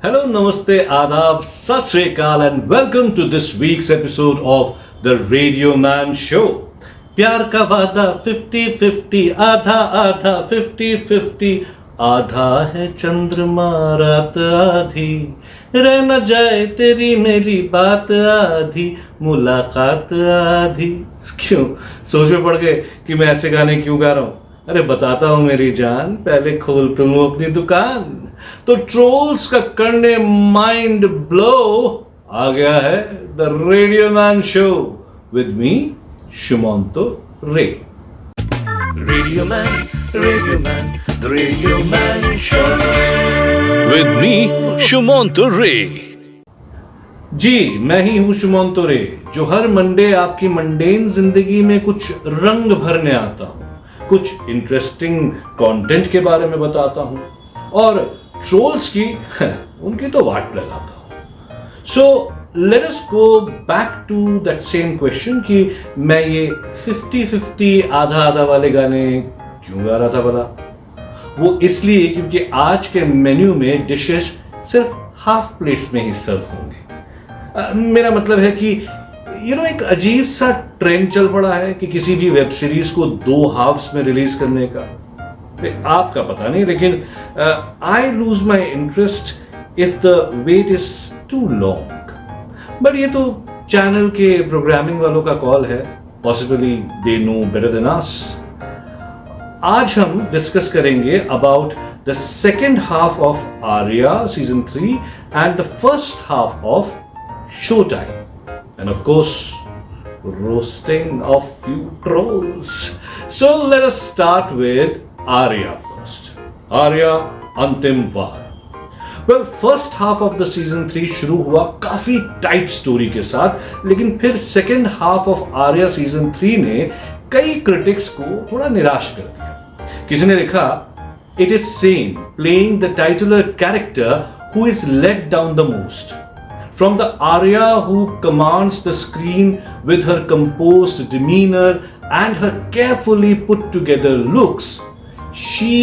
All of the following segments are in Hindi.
Hello, namaste, adab, sat sri akal, and welcome to this week's episode of the Radio Man Show. प्यार का वादा 50-50, आधा आधा 50-50, आधा है चंद्रमा रात आधी, रह न जाए तेरी मेरी बात आधी, मुलाकात आधी। क्यों सोच में पड़ गए कि मैं ऐसे गाने क्यों गा रहा हूं? अरे बताता हूं मेरी जान, पहले खोल तुम अपनी दुकान। तो ट्रोल्स का करने माइंड ब्लो आ गया है the radio man show with me Shumanto Ray. Radio man, the radio man show with me Shumanto Ray. जी, मैं ही हूं शुमंतो रे, जो हर मंडे आपकी मंडेन जिंदगी में कुछ रंग भरने आता हूं, कुछ इंटरेस्टिंग कंटेंट के बारे में बताता हूं और ट्रोल्स की उनकी तो वाट लगाता हूं। So let us go back to that same question कि मैं ये 50-50 आधा आधा वाले गाने क्यों गा रहा था भला? वो इसलिए क्योंकि आज के मेन्यू में डिशेस सिर्फ हाफ प्लेट्स में ही सर्व होंगे। मेरा मतलब है कि एक अजीब सा ट्रेंड चल पड़ा है कि किसी भी वेब सीरीज को 2 हाफ्स में रिलीज करने का। आपका पता नहीं, लेकिन I lose my interest if the wait is too long. But ये तो चैनल के प्रोग्रामिंग वालों का कॉल है, possibly they know better than us. आज हम डिस्कस करेंगे about the second half of Arya season 3 and the first half of show time, and of course roasting of few trolls. So let us start with Arya first. Arya अंतिम वार। Well, first half of the season 3 शुरू हुआ काफी टाइट स्टोरी के साथ, लेकिन फिर second half of Arya season 3 ने कई क्रिटिक्स को थोड़ा निराश कर दिया। किसी ने लिखा, it is Sen playing the titular character who is let down the most. From the Arya who commands the screen with her composed demeanor and her carefully put together looks, she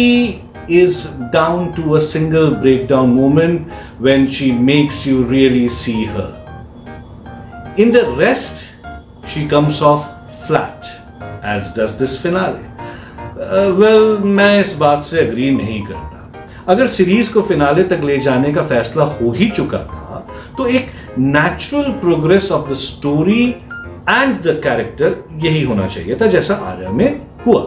is down to a single breakdown moment when she makes you really see her. In the rest, she comes off flat, as does this finale. Well, मैं इस बात से अग्री नहीं करता। अगर सीरीज को फिनाले तक ले जाने का फैसला हो ही चुका था, तो एक natural progress of the story and the character यही होना चाहिए था, जैसा आर्या में हुआ।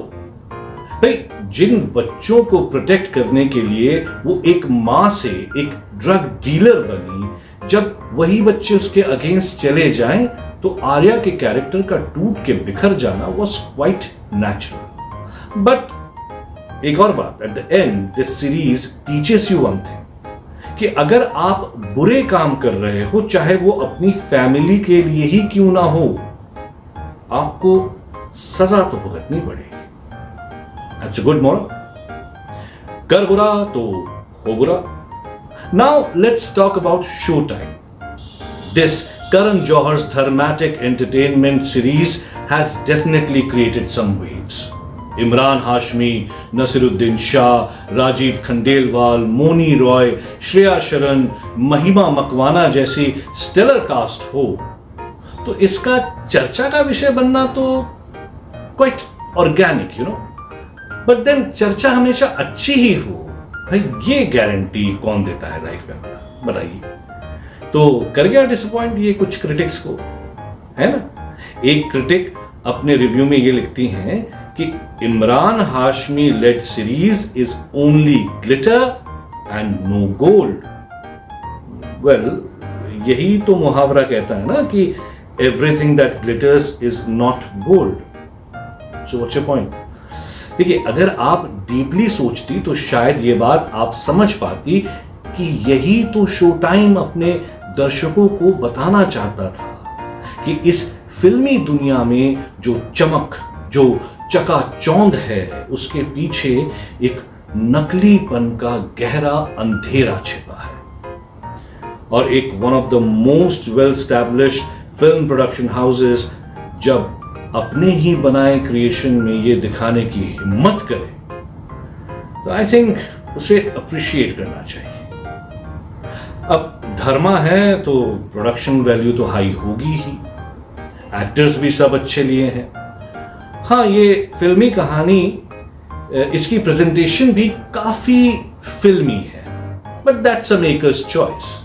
भाई, जिन बच्चों को प्रोटेक्ट करने के लिए वो एक मां से एक ड्रग डीलर बनी, जब वही बच्चे उसके अगेंस्ट चले जाएं, तो आर्या के कैरेक्टर का टूट के बिखर जाना वॉज क्वाइट नेचुरल। बट एक और बात, at the end this series teaches you one thing, कि अगर आप बुरे काम कर रहे हो, चाहे वो अपनी फैमिली के लिए ही क्यों ना हो, आपको सजा तो भुगतनी पड़ेगी। That's a good moral. कर बुरा तो हो बुरा। Now let's talk about show time. This Karan Johar's dramatic entertainment series has definitely created some waves. Emraan Hashmi, Naseeruddin Shah, Rajeev Khandelwal, Mouni Roy, Shriya Saran, Mahima Makwana जैसी स्टेलर कास्ट हो, तो इसका चर्चा का विषय बनना तो क्वाइट ऑर्गेनिक, बट देन चर्चा हमेशा अच्छी ही हो, भाई ये गारंटी कौन देता है लाइफ में? बताइए। तो कर गया डिसअपॉइंट ये कुछ क्रिटिक्स को, है ना? एक क्रिटिक अपने रिव्यू में ये लिखती हैं कि Emraan Hashmi led series is only glitter and no gold. Well, यही तो मुहावरा कहता है ना कि everything that glitters is not gold. So what's your point? देखिए, अगर आप डीपली सोचती तो शायद ये बात आप समझ पाती कि यही तो शो टाइम अपने दर्शकों को बताना चाहता था कि इस फिल्मी दुनिया में जो चमक, जो चकाचौंध है, उसके पीछे एक नकलीपन का गहरा अंधेरा छिपा है। और एक one of the most well established film production houses जब अपने ही बनाए क्रिएशन में ये दिखाने की हिम्मत करे, तो आई थिंक उसे अप्रिशिएट करना चाहिए। अब धर्मा है तो प्रोडक्शन वैल्यू तो हाई होगी ही, एक्टर्स भी सब अच्छे लिए हैं। हाँ, ये फिल्मी कहानी, इसकी प्रेजेंटेशन भी काफी फिल्मी है, but that's a makers choice.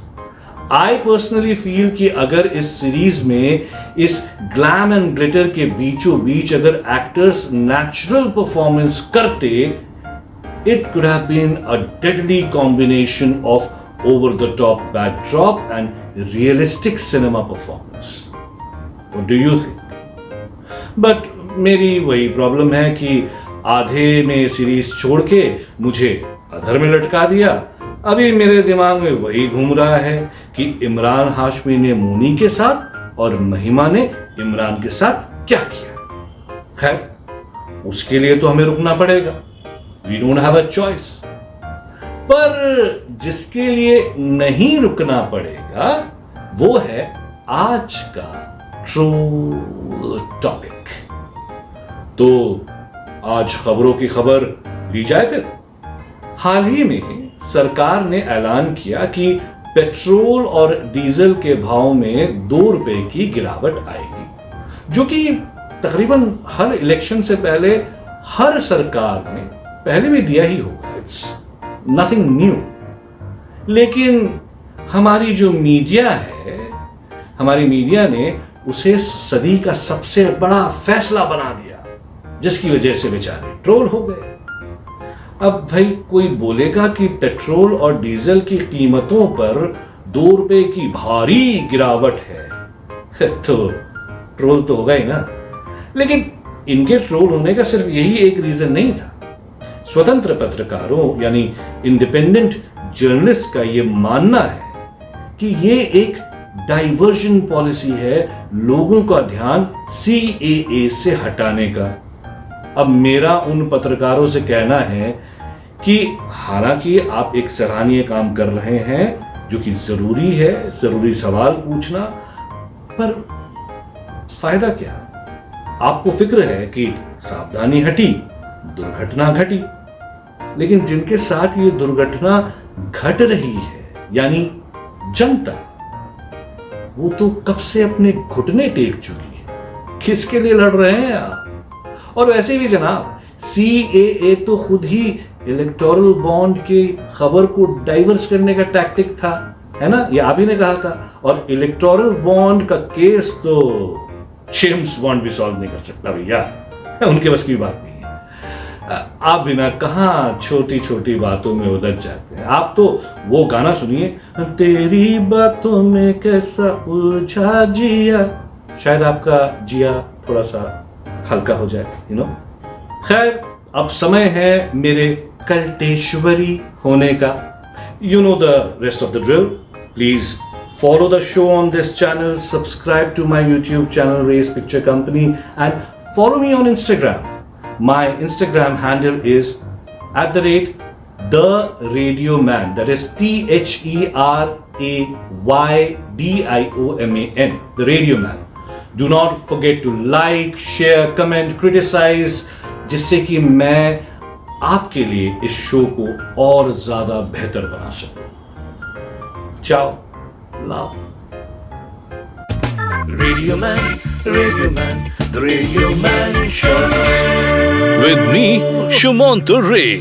I personally feel कि अगर इस सीरीज में इस ग्लैम एंड ग्लिटर के बीचों बीच अगर एक्टर्स नेचुरल परफॉर्मेंस करते, it could have been a deadly combination of over the top backdrop and realistic cinema performance. What do you think? But मेरी वही प्रॉब्लम है कि आधे में सीरीज छोड़ के मुझे अधर में लटका दिया। अभी मेरे दिमाग में वही घूम रहा है कि इमरान हाशमी ने मोनी के साथ और महिमा ने इमरान के साथ क्या किया। खैर, उसके लिए तो हमें रुकना पड़ेगा, we don't have a choice. पर जिसके लिए नहीं रुकना पड़ेगा वो है आज का ट्रू टॉपिक। तो आज खबरों की खबर ली जाए फिर। हाल ही में सरकार ने ऐलान किया कि पेट्रोल और डीजल के भाव में 2 रुपए की गिरावट आएगी, जो कि तकरीबन हर इलेक्शन से पहले हर सरकार ने पहले भी दिया ही होगा। It's nothing new. लेकिन हमारी जो मीडिया है, हमारी मीडिया ने उसे सदी का सबसे बड़ा फैसला बना दिया, जिसकी वजह से बेचारे ट्रोल हो गए। अब भाई कोई बोलेगा कि पेट्रोल और डीजल की कीमतों पर 2 रुपए की भारी गिरावट है तो ट्रोल तो होगा ही ना। लेकिन इनके ट्रोल होने का सिर्फ यही एक रीजन नहीं था। स्वतंत्र पत्रकारों यानी इंडिपेंडेंट जर्नलिस्ट का यह मानना है कि यह एक डाइवर्जन पॉलिसी है लोगों का ध्यान CAA से हटाने का। अब मेरा उन पत्रकारों से कहना है कि हालांकि आप एक सराहनीय काम कर रहे हैं, जो कि जरूरी है, जरूरी सवाल पूछना, पर फायदा क्या? आपको फिक्र है कि सावधानी हटी, दुर्घटना घटी, लेकिन जिनके साथ ये दुर्घटना घट रही है यानी जनता, वो तो कब से अपने घुटने टेक चुकी है। किसके लिए लड़ रहे हैं आप? और वैसे भी जनाब, CAA तो खुद ही इलेक्टोरल बॉन्ड की खबर को डाइवर्स करने का टैक्टिक था, है ना? ये आप ही ने कहा था। और इलेक्टोरल बॉन्ड का केस तो जेम्स बॉन्ड भी सॉल्व नहीं कर सकता भैया, उनके बस की बात नहीं है। आप बिना कहां छोटी छोटी बातों में उलझ जाते हैं। आप तो वो गाना सुनिए, तेरी बातों में कैसा उलझा जिया, शायद आपका जिया थोड़ा सा हल्का हो जाए, यू नो। खैर, अब समय है मेरे कल्टेश्वरी होने का। You know the rest of the drill. Please follow the show on this channel, subscribe to my YouTube channel Race Picture Company, and follow me on Instagram. My Instagram handle is @The Radio Man. That is THERAYDIOMAN. The Radio Man. Do not forget to like, share, comment, criticize, जिससे कि मैं आपके लिए इस शो को और ज्यादा बेहतर बना सकूं। चाओ, love. Radio Man, The Radio Man Show. With me, Shumanto Ray.